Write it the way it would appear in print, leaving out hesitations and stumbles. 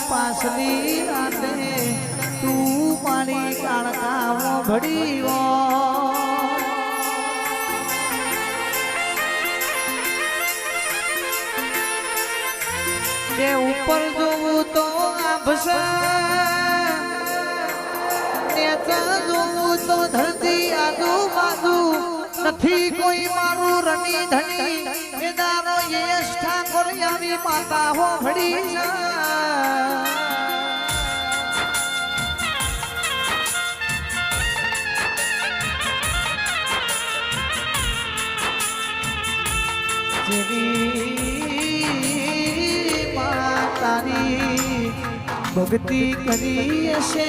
પાસલી રાતે તું મારી કાળકાઓ ભડીઓ જે ઉપર જોવું તો આભસા નેચા જોવું તો ધરતી આજુબાજુ નથી કોઈ મારું રણી ધણી એ દારો યશ ઠાકોર આવી માતા હો ભડી તારી ભક્તિ કરી હશે